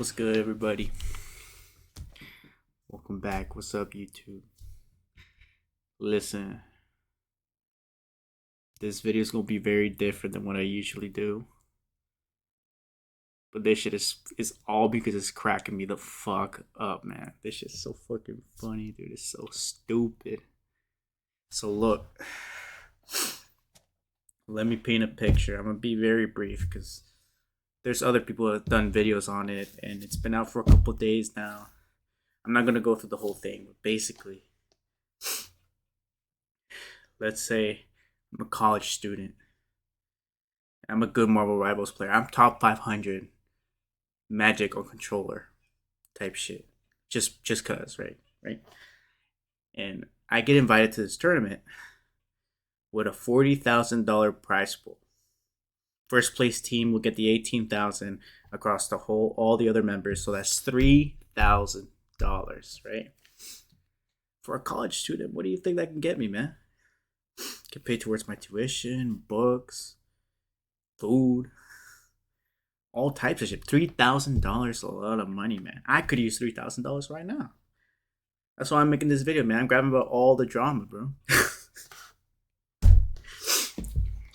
What's good, everybody? Welcome back. What's up, YouTube? Listen, this video is gonna be very different than what I usually do, but this shit is all because it's cracking me the fuck up, man. This shit's so fucking funny, dude. It's so stupid. So look, let me paint a picture. I'm gonna be very brief because there's other people that have done videos on it, and it's been out for a couple days now. I'm not gonna go through the whole thing, but basically, let's say I'm a college student. I'm a good Marvel Rivals player. I'm top 500 Magic or controller type shit. Just cause, right? Right? And I get invited to this tournament with a $40,000 prize pool. First place team will get the 18,000 across the whole all the other members, so that's $3,000, right? For a college student, what do you think that can get me, man? Can pay towards my tuition, books, food, all types of shit. $3,000 a lot of money, man. I could use $3,000 right now. That's why I'm making this video, man. I'm grabbing about all the drama, bro.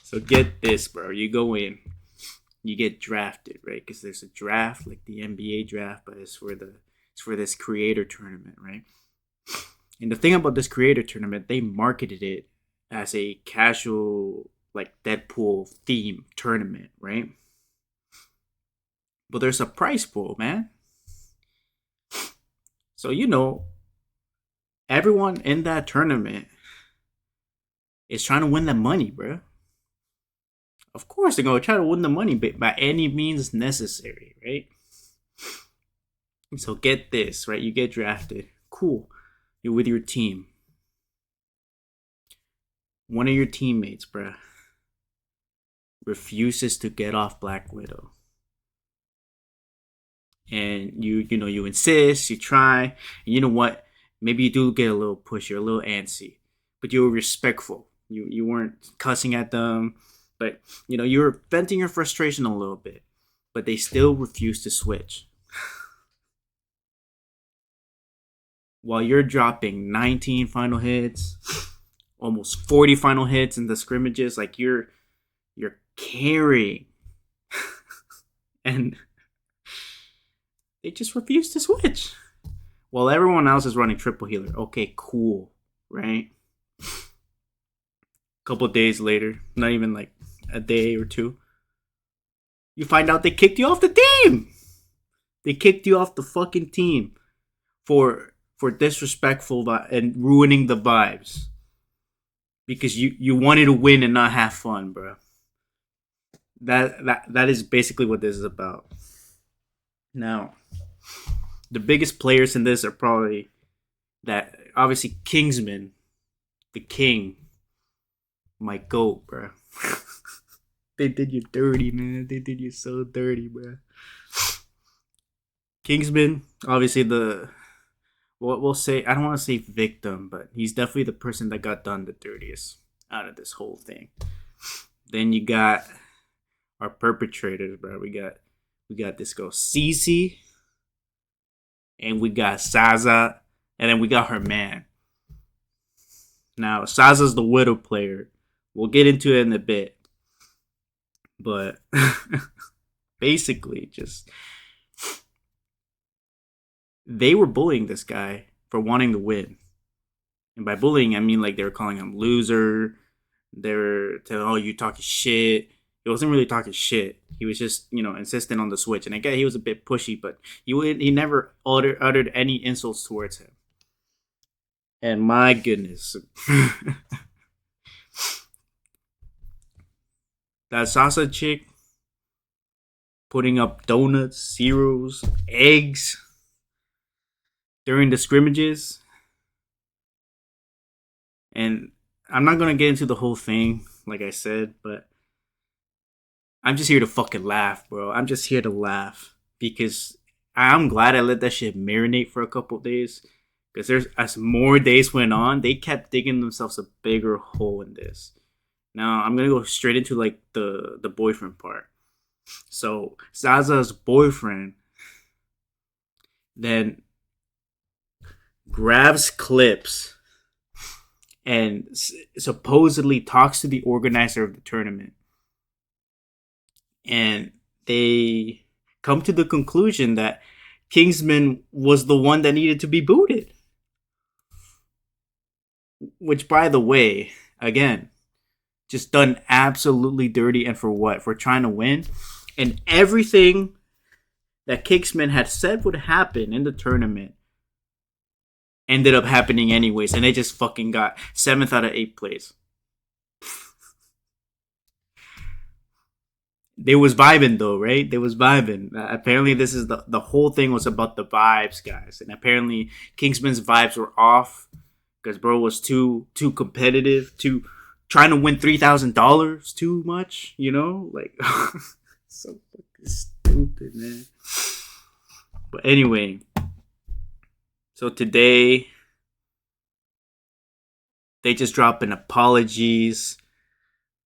So get this, bro. You go in, you get drafted, right? Because there's a draft like the NBA draft, but it's for this creator tournament, right? And the thing about this creator tournament, they marketed it as a casual like Deadpool theme tournament, right? But there's a prize pool, man. So everyone in that tournament is trying to win the money, bro. Of course, they're gonna try to win the money by any means necessary, right? So get this, right? You get drafted. Cool. You're with your team. One of your teammates, bruh, refuses to get off Black Widow. And you insist, you try, and you know what? Maybe you do get a little pushy, a little antsy, but you were respectful. You weren't cussing at them, but you were venting your frustration a little bit. But they still refuse to switch. While you're dropping 19 final hits, almost 40 final hits in the scrimmages, like you're carrying, and they just refuse to switch. While everyone else is running triple healer. Okay, cool, right? Couple days later, not even like a day or two, you find out they kicked you off the team. They kicked you off the fucking team for disrespectful and ruining the vibes because you wanted to win and not have fun, bro. That is basically what this is about. Now, the biggest players in this are probably that obviously Kingsman, the king, my goat, bro. They did you dirty, man. They did you so dirty, bro. Kingsman, obviously we'll say, I don't want to say victim, but he's definitely the person that got done the dirtiest out of this whole thing. Then you got our perpetrators, bro. We got this girl Cece, and we got Saza, and then we got her man. Now Saza's the widow player. We'll get into it in a bit, but basically, just they were bullying this guy for wanting to win. And by bullying, I mean like they were calling him loser. They were telling, "Oh, you talking shit." He wasn't really talking shit. He was just, insistent on the switch. And I get he was a bit pushy, but he never uttered any insults towards him. And my goodness, that Sasa chick putting up donuts, zeros, eggs during the scrimmages. And I'm not going to get into the whole thing, like I said, but I'm just here to fucking laugh, bro. I'm just here to laugh because I'm glad I let that shit marinate for a couple days. Because as more days went on, they kept digging themselves a bigger hole in this. Now I'm gonna go straight into like the boyfriend part. So Zaza's boyfriend then grabs clips and supposedly talks to the organizer of the tournament. And they come to the conclusion that Kingsman was the one that needed to be booted. Which, by the way, again, just done absolutely dirty. And for what? For trying to win. And everything that Kingsman had said would happen in the tournament ended up happening anyways. And they just fucking got 7th out of 8 plays. They was vibing though, right? They was vibing. Apparently, this is the whole thing was about the vibes, guys. And apparently, Kingsman's vibes were off because bro was too competitive, too trying to win $3,000 too much. You know, like so fucking stupid, man. But anyway, so today they just dropped an apologies.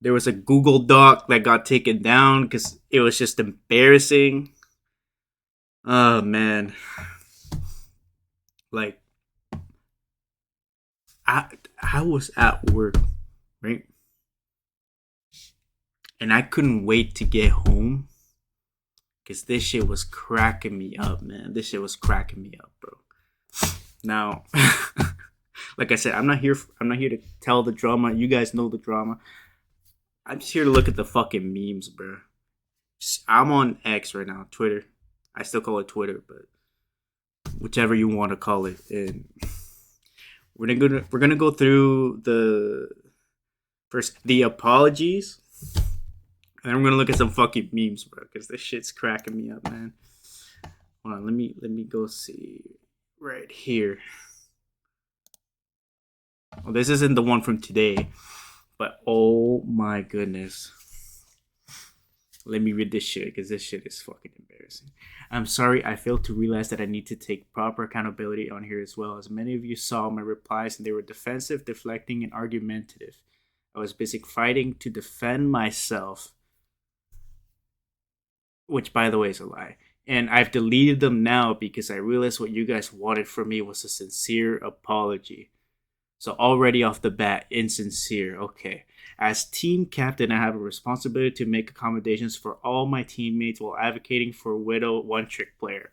There was a Google Doc that got taken down because it was just embarrassing. Oh, man. Like, I was at work, right? And I couldn't wait to get home because this shit was cracking me up, man. This shit was cracking me up, bro. Now, like I said, I'm not here to tell the drama. You guys know the drama. I'm just here to look at the fucking memes, bro. I'm on X right now, Twitter. I still call it Twitter, but whichever you want to call it. And we're gonna go through the apologies, and then we're gonna look at some fucking memes, bro, because this shit's cracking me up, man. Hold on, let me go see right here. Well, this isn't the one from today. But oh my goodness. Let me read this shit because this shit is fucking embarrassing. I'm sorry, I failed to realize that I need to take proper accountability on here as well. As many of you saw my replies and they were defensive, deflecting, and argumentative. I was busy fighting to defend myself. Which, by the way, is a lie. And I've deleted them now because I realized what you guys wanted from me was a sincere apology. So already off the bat, insincere. Okay. As team captain, I have a responsibility to make accommodations for all my teammates while advocating for Widow one-trick player.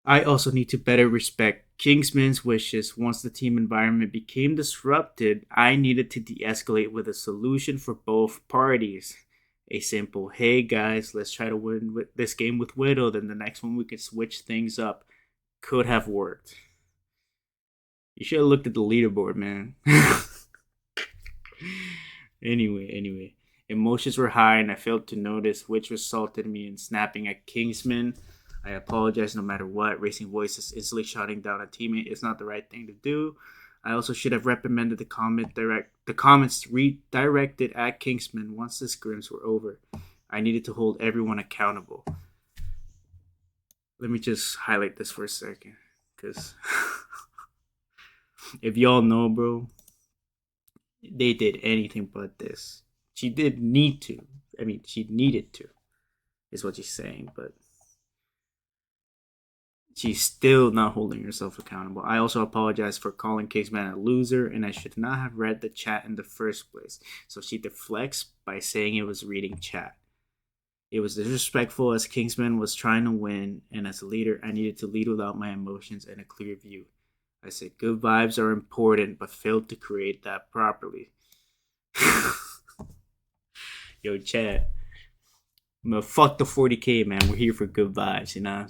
I also need to better respect Kingsman's wishes. Once the team environment became disrupted, I needed to de-escalate with a solution for both parties. A simple, hey guys, let's try to win this game with Widow, then the next one we can switch things up, could have worked. You should have looked at the leaderboard, man. Anyway. Emotions were high and I failed to notice, which resulted in me in snapping at Kingsman. I apologize no matter what. Raising voices, instantly shouting down a teammate is not the right thing to do. I also should have reprimanded the comments redirected at Kingsman once the scrims were over. I needed to hold everyone accountable. Let me just highlight this for a second, because if y'all know, bro, they did anything but this. She did need to. I mean, she needed to, is what she's saying, but she's still not holding herself accountable. I also apologize for calling Kingsman a loser, and I should not have read the chat in the first place. So she deflects by saying it was reading chat. It was disrespectful as Kingsman was trying to win, and as a leader, I needed to lead without my emotions and a clear view. I said good vibes are important, but failed to create that properly. Yo, chat. Fuck the 40K, man. We're here for good vibes. You know what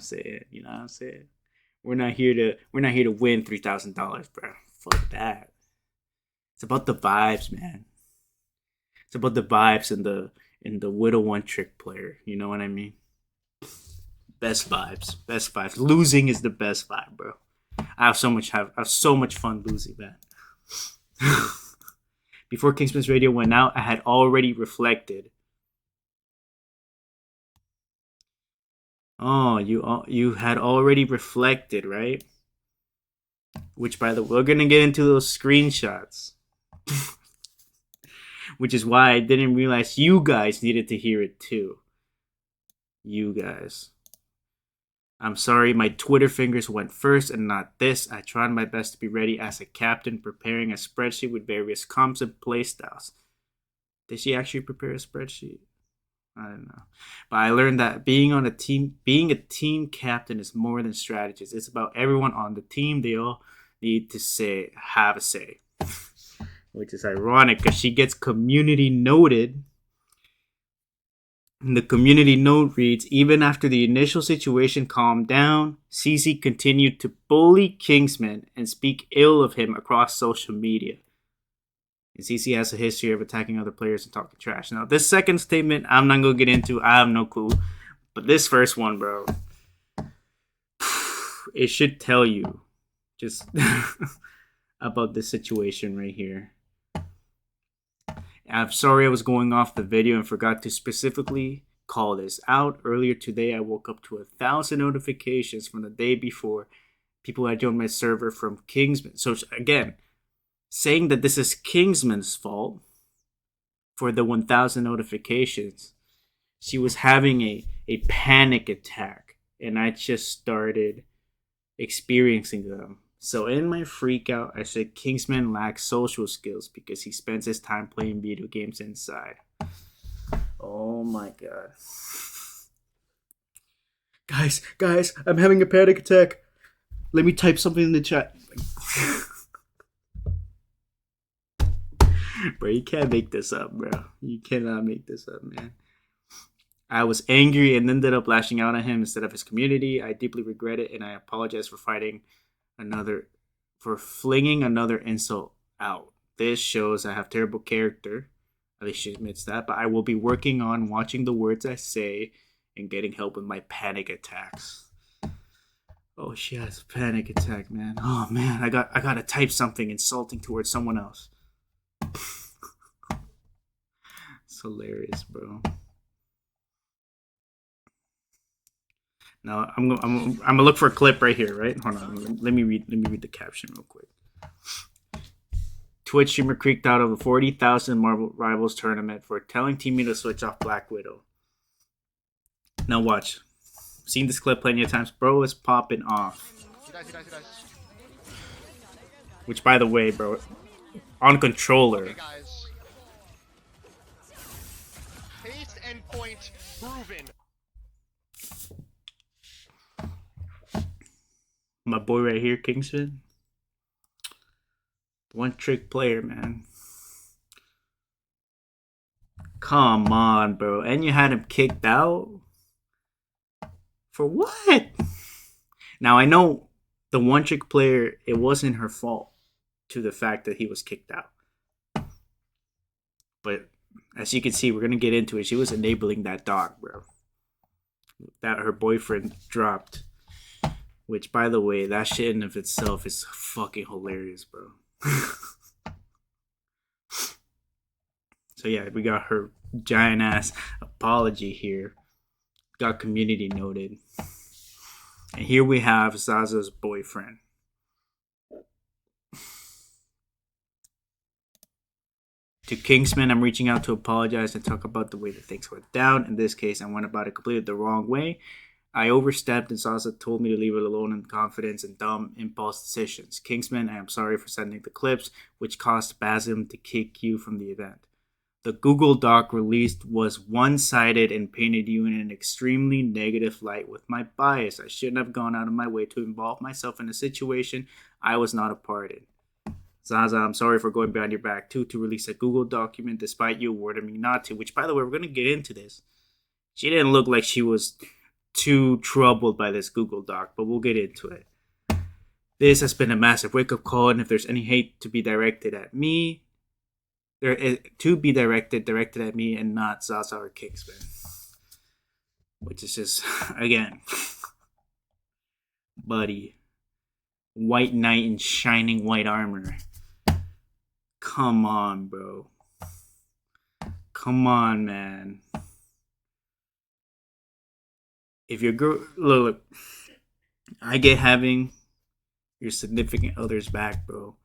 I'm saying? We're not here to win $3,000, bro. Fuck that. It's about the vibes, man. It's about the vibes and the Widow one-trick player. You know what I mean? Best vibes. Losing is the best vibe, bro. I have so much fun losing, man. Before Kingsman's radio went out, I had already reflected. Oh, you had already reflected, right? Which, by the way, we're gonna get into those screenshots. Which is why I didn't realize you guys needed to hear it too. You guys. I'm sorry, my Twitter fingers went first and not this. I tried my best to be ready as a captain, preparing a spreadsheet with various comps and playstyles. Did she actually prepare a spreadsheet? I don't know. But I learned that being a team captain is more than strategies. It's about everyone on the team. They all need to have a say. Which is ironic because she gets community noted. The community note reads, even after the initial situation calmed down, Cece continued to bully Kingsman and speak ill of him across social media. And Cece has a history of attacking other players and talking trash. Now, this second statement, I'm not going to get into. I have no clue. But this first one, bro, it should tell you just about this situation right here. I'm sorry I was going off the video and forgot to specifically call this out. Earlier today, I woke up to 1,000 notifications from the day before. People had joined my server from Kingsman. So again, saying that this is Kingsman's fault for the 1,000 notifications. She was having a panic attack, and I just started experiencing them. So in my freak out, I said Kingsman lacks social skills because he spends his time playing video games inside. Oh my god. Guys, I'm having a panic attack. Let me type something in the chat. Bro, you can't make this up, bro. You cannot make this up, man. I was angry and ended up lashing out at him instead of his community. I deeply regret it, and I apologize for flinging another insult out. This shows I have terrible character. At least she admits that. But I will be working on watching the words I say and getting help with my panic attacks. Oh, she has a panic attack, man. Oh man, I gotta type something insulting towards someone else. It's hilarious, bro. Now I'm gonna look for a clip right here, right? Hold on, let me read the caption real quick. Twitch streamer creaked out of a 40,000 Marvel Rivals tournament for telling teammate to switch off Black Widow. Now watch. Seen this clip plenty of times. Bro is popping off. Which, by the way, bro, on controller. Okay, guys. Pace and point proven. My boy right here, Kingsman. One trick player, man. Come on, bro. And you had him kicked out? For what? Now, I know the one trick player, it wasn't her fault to the fact that he was kicked out. But as you can see, we're going to get into it. She was enabling that dog, bro. That her boyfriend dropped. Which, by the way, that shit in of itself is fucking hilarious, bro. So yeah, we got her giant ass apology here. Got community noted. And here we have Zaza's boyfriend. To Kingsman, I'm reaching out to apologize and talk about the way that things went down. In this case, I went about it completely the wrong way. I overstepped and Zaza told me to leave it alone in confidence and dumb impulse decisions. Kingsman, I am sorry for sending the clips, which caused Basim to kick you from the event. The Google Doc released was one-sided and painted you in an extremely negative light with my bias. I shouldn't have gone out of my way to involve myself in a situation I was not a part in. Zaza, I'm sorry for going behind your back too to release a Google document despite you warning me not to, which, by the way, we're going to get into this. She didn't look like she was too troubled by this Google Doc, but we'll get into it. This has been a massive wake-up call, and if there's any hate to be directed at me, directed at me and not Zaza or Kingsman. Which is just, again, buddy. White knight in shining white armor. Come on, bro. Come on, man. If your girl, look, I get having your significant other's back, bro.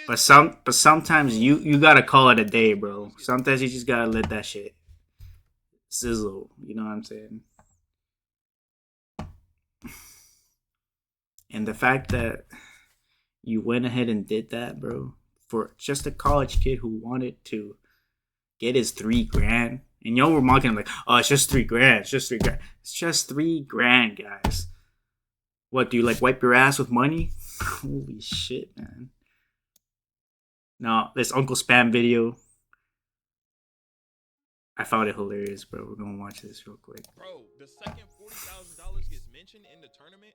But sometimes you gotta call it a day, bro. Sometimes you just gotta let that shit sizzle. You know what I'm saying? And the fact that you went ahead and did that, bro, for just a college kid who wanted to get his $3,000, and y'all were mocking him like, "Oh, it's just $3,000. It's just $3,000. It's just $3,000, guys." What do you like? Wipe your ass with money? Holy shit, man! Now this Uncle Spam video, I found it hilarious, bro. We're gonna watch this real quick. Bro, the second $40,000 gets mentioned in the tournament,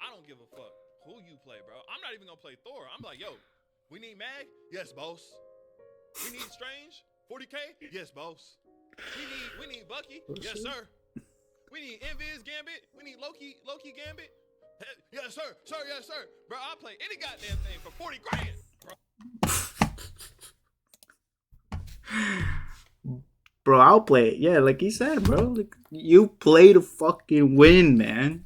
I don't give a fuck who you play, bro. I'm not even gonna play Thor. I'm like, yo, we need Mag? Yes, boss. We need Strange? 40K? Yes, boss. We need Bucky? Yes, sir. We need Invis Gambit? We need Loki Gambit? Yes, sir. Sir, yes, sir. Bro, I'll play any goddamn thing for 40 grand, bro. Bro, I'll play it. Yeah, like he said, bro. Like, you play to fucking win, man.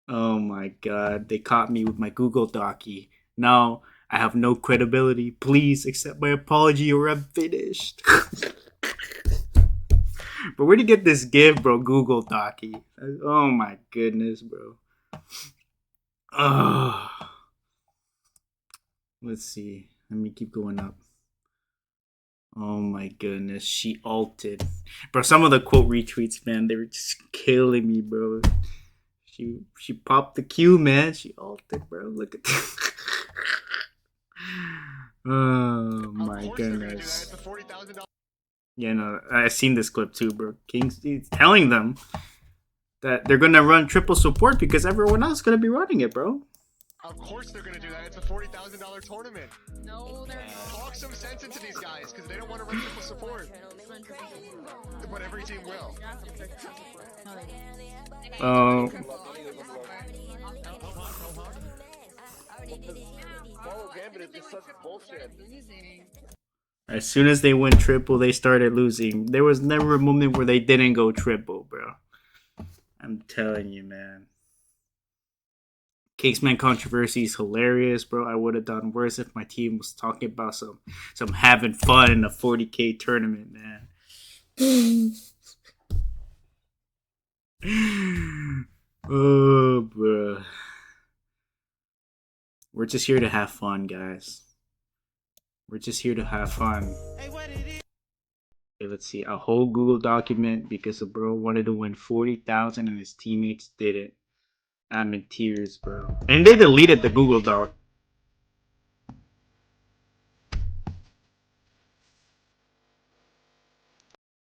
Oh my god, they caught me with my Google Docky. Now I have no credibility. Please accept my apology or I'm finished. But where'd you get this gift, bro? Google Docky. Oh my goodness, bro. Let's see. Let me keep going up. Oh my goodness, she ulted. Bro, some of the quote retweets, man, they were just killing me, bro. She popped the Q, man. She ulted, bro. Look at that. Oh my goodness. Yeah, no, I've seen this clip too, bro. King's telling them that they're gonna run triple support because everyone else is gonna be running it, bro. Of course they're gonna do that. It's a $40,000 tournament. No, they're not. Talk some sense into these guys because they don't want to run triple support. But every team will. As soon as they went triple, they started losing. There was never a moment where they didn't go triple, bro. I'm telling you, man. Kingsman controversy is hilarious, bro. I would have done worse if my team was talking about some having fun in a 40K tournament, man. Oh, bro. We're just here to have fun, guys. We're just here to have fun. Okay, let's see. A whole Google document because a bro wanted to win 40,000 and his teammates didn't. I'm in tears, bro. And they deleted the Google Doc.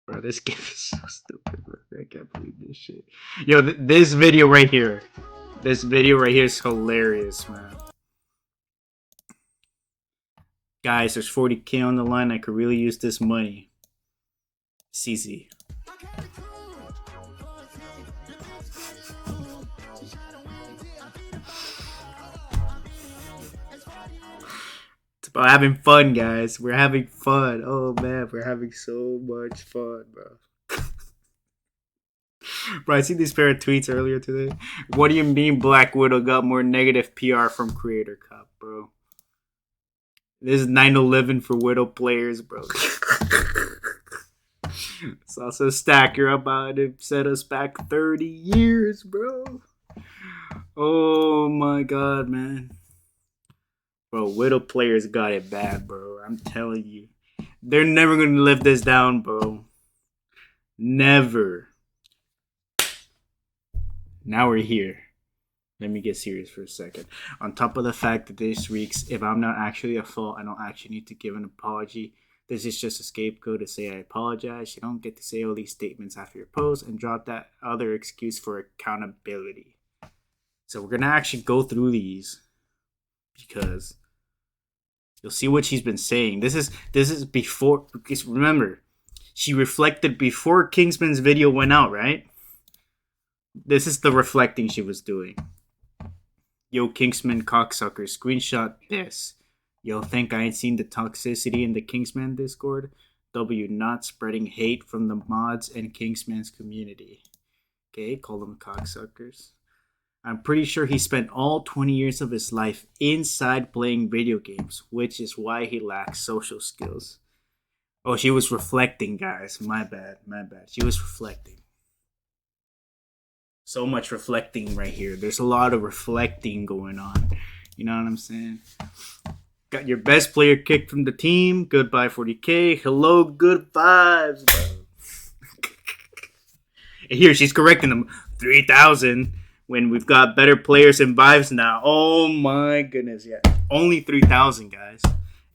Bro, this game is so stupid, bro. I can't believe this shit. Yo, this video right here. This video right here is hilarious, man. Guys, there's 40K on the line. I could really use this money. CZ. It's about having fun, guys. We're having fun. Oh man, we're having so much fun, bro. Bro, I seen these pair of tweets earlier today. What do you mean Black Widow got more negative PR from Creator Cup, bro? This is 9/11 for Widow players, bro. It's also Stacker about to set us back 30 years, bro. Oh my god, man. Bro, Widow players got it bad, bro. I'm telling you. They're never going to live this down, bro. Never. Now we're here. Let me get serious for a second. On top of the fact that this week's, if I'm not actually at fault, I don't actually need to give an apology. This is just a scapegoat to say I apologize. You don't get to say all these statements after your post and drop that other excuse for accountability. So we're going to actually go through these because you'll see what she's been saying. This is before, because remember, she reflected before Kingsman's video went out, right? This is the reflecting she was doing. Yo, Kingsman cocksucker, screenshot this. Yo, think I ain't seen the toxicity in the Kingsman Discord? W, not spreading hate from the mods and Kingsman's community. Okay, call them cocksuckers. I'm pretty sure he spent all 20 years of his life inside playing video games, which is why he lacks social skills. Oh, she was reflecting, guys. My bad. She was reflecting. So much reflecting right here. There's a lot of reflecting going on. You know what I'm saying? Got your best player kicked from the team. Goodbye, 40K. Hello, good vibes, bro. And here she's correcting them. 3,000 when we've got better players and vibes now. Oh my goodness, yeah. Only 3,000, guys.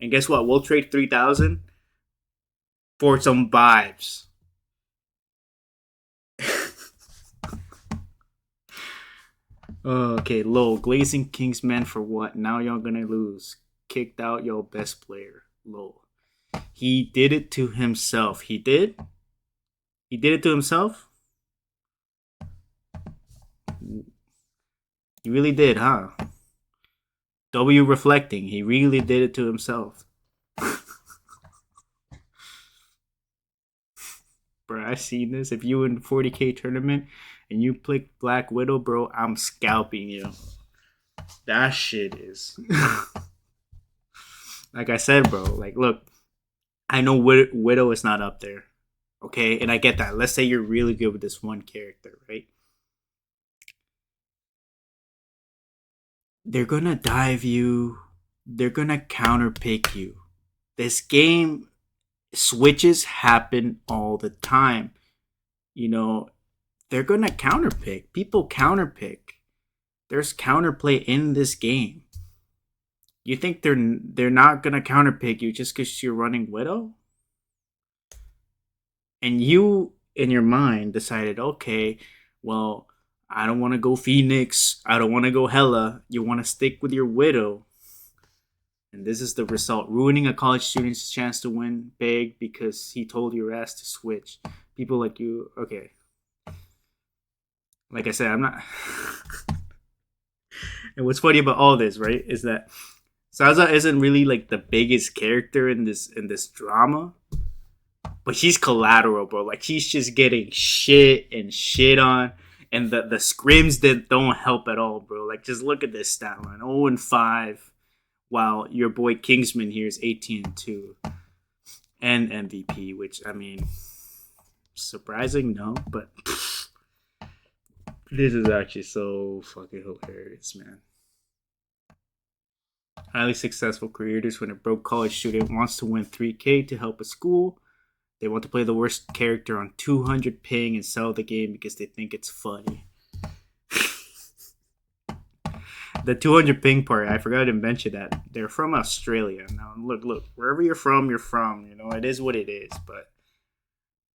And guess what? We'll trade 3,000 for some vibes. Okay, lol. Glazing Kingsman for what? Now y'all gonna lose. Kicked out your best player. Lol. He did it to himself. He did? He did it to himself? He really did, huh? W reflecting. He really did it to himself. Bro, I seen this. If you in 40K tournament and you pick Black Widow, bro, I'm scalping you. That shit is. Like I said, bro, like, look, I know Widow is not up there. Okay? And I get that. Let's say you're really good with this one character, right? They're gonna dive you. They're gonna counterpick you. This game, switches happen all the time. You know, they're gonna counterpick. People counterpick. There's counterplay in this game. You think they're not gonna counterpick you just because you're running Widow? And you, in your mind, decided, okay, well, I don't want to go Phoenix. I don't want to go Hela. You want to stick with your Widow. And this is the result. Ruining a college student's chance to win big because he told your ass to switch. People like you, okay. Like I said, I'm not... And what's funny about all this, right, is that Zaza isn't really like the biggest character in this drama. But she's collateral, bro. Like, she's just getting shit on. And the scrims that don't help at all, bro. Like, just look at this stat line. 0-5. While your boy Kingsman here is 18-2. And MVP, which, I mean, surprising, no. But this is actually so fucking hilarious, man. Highly successful creators when a broke college student wants to win 3K to help a school. They want to play the worst character on 200 ping and sell the game because they think it's funny. The 200 ping part, I forgot to mention that. They're from Australia. Now, look, wherever you're from, you know, it is what it is. But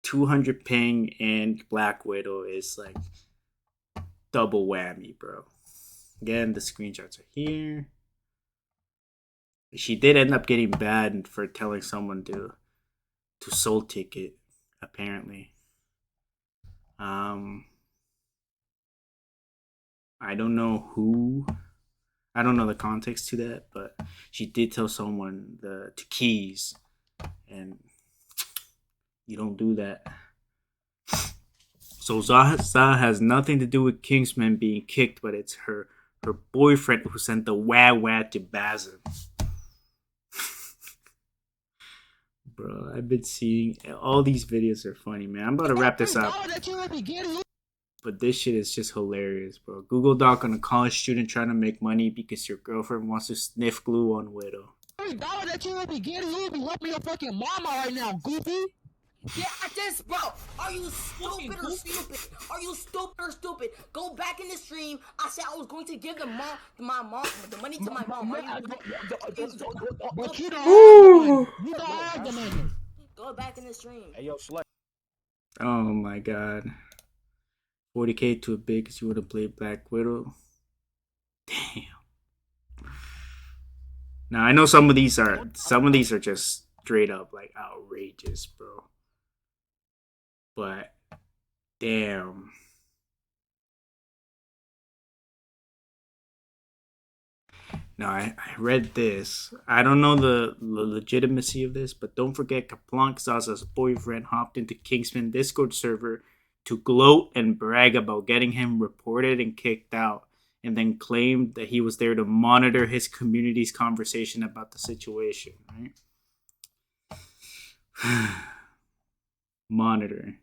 200 ping and Black Widow is like double whammy, bro. Again, the screenshots are here. She did end up getting banned for telling someone to soul ticket, apparently. I don't know who. I don't know the context to that, but she did tell someone to keys, and you don't do that. So Zaza has nothing to do with Kingsman being kicked, but it's her boyfriend who sent the wah to Bazin. Bro, I've been seeing all these videos are funny, man. I'm about to wrap this up. But this shit is just hilarious, bro. Google Doc on a college student trying to make money because your girlfriend wants to sniff glue on Widow. $3 that you would be getting, you would be helping your fucking mama right now, goofy. Yeah, I just, bro. Are you stupid or stupid? Are you stupid or stupid? Go back in the stream. I said I was going to give the money to my mom. But you don't have the money. You don't have the money. Go back in the stream. Hey, yo, Slay. Oh my god. 40K too big because you would have played Black Widow. Damn. Now I know some of these are just straight up like outrageous, bro. But damn. Now I read this. I don't know the legitimacy of this, but don't forget Kaplank Zaza's boyfriend hopped into Kingsman Discord server to gloat and brag about getting him reported and kicked out, and then claimed that he was there to monitor his community's conversation about the situation, right? Monitor.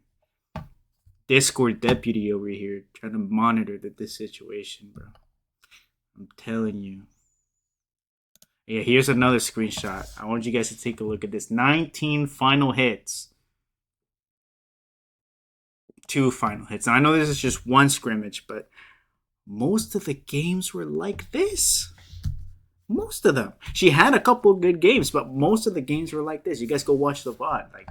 Discord deputy over here trying to monitor this situation, bro. I'm telling you. Yeah, here's another screenshot. I want you guys to take a look at this. 19 final hits. 2 final hits. Now, I know this is just one scrimmage, but most of the games were like this. Most of them. She had a couple good games, but most of the games were like this. You guys go watch the VOD. Like,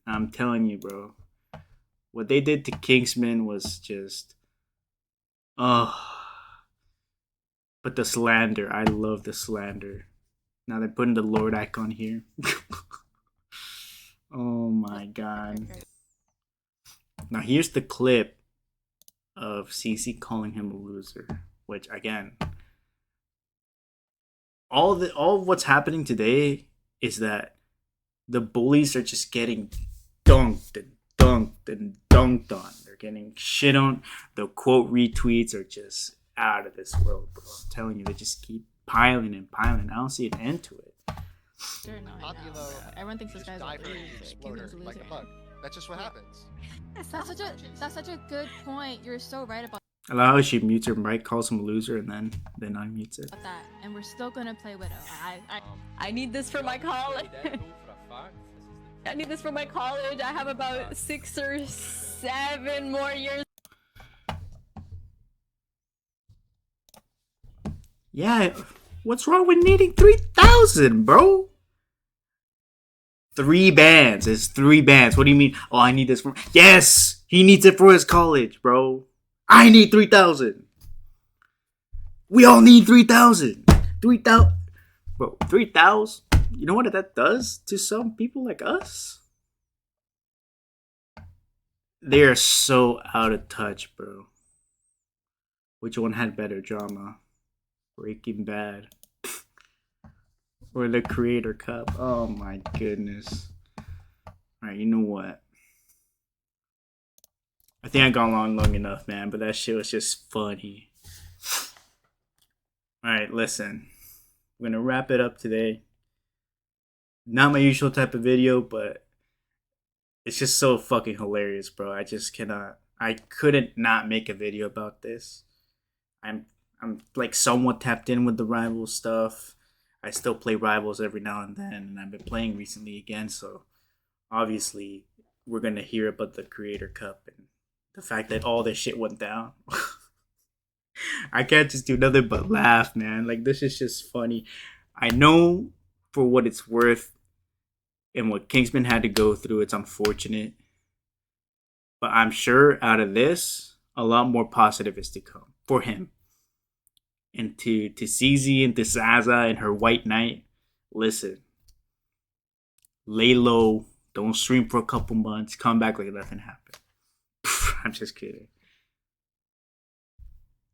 I'm telling you, bro. What they did to Kingsman was just... But the slander. I love the slander. Now they're putting the Lord icon here. Oh my god. Now here's the clip of CC calling him a loser. Which, again... All of what's happening today is that the bullies are just getting dunked and dunked and dunked on. They're getting shit on. The quote retweets are just out of this world, bro. I'm telling you, they just keep piling and piling. I don't see an end to it. Sure, no, I know. Populo Everyone thinks this guy's a diver loser. exploder Kingsman's a like a loser. bug. That's just what happens. That's such a good point. You're so right about I love how she mutes her mic, calls him a loser, and then unmutes it. that. And we're still gonna play Widow. I need this for my college. I need this for my college. I have about 6 or 7 more years. Yeah, what's wrong with needing 3,000, bro? 3 bands. It's 3 bands. What do you mean? Oh, I need this for... Yes! He needs it for his college, bro. I need 3,000. We all need 3,000. 3,000. Bro, 3,000. You know what that does to some people like us? They are so out of touch, bro. Which one had better drama? Breaking Bad or the Creator Cup? Oh my goodness. Alright, you know what? I think I got on long enough, man, but that shit was just funny. Alright, listen. We're gonna wrap it up today. Not my usual type of video, but it's just so fucking hilarious, bro. I just cannot. I couldn't not make a video about this. I'm like somewhat tapped in with the Rivals stuff. I still play Rivals every now and then, and I've been playing recently again, so obviously we're gonna hear about the Creator Cup and the fact that all this shit went down. I can't just do nothing but laugh, man. Like, this is just funny. I know for what it's worth and what Kingsman had to go through, it's unfortunate. But I'm sure out of this, a lot more positive is to come for him. And to CZ and to Zaza and her White Knight, listen. Lay low. Don't stream for a couple months. Come back like nothing happened. I'm just kidding.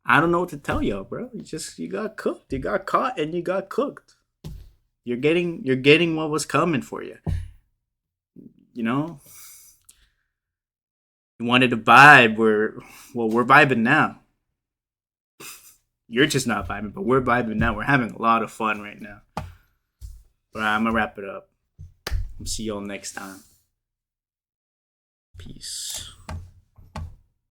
I don't know what to tell y'all, bro. You got cooked. You got caught and you got cooked. You're getting what was coming for you. You know? You wanted to vibe, we're vibing now. You're just not vibing, but we're vibing now. We're having a lot of fun right now. But I'm gonna wrap it up. I'll see y'all next time. Peace.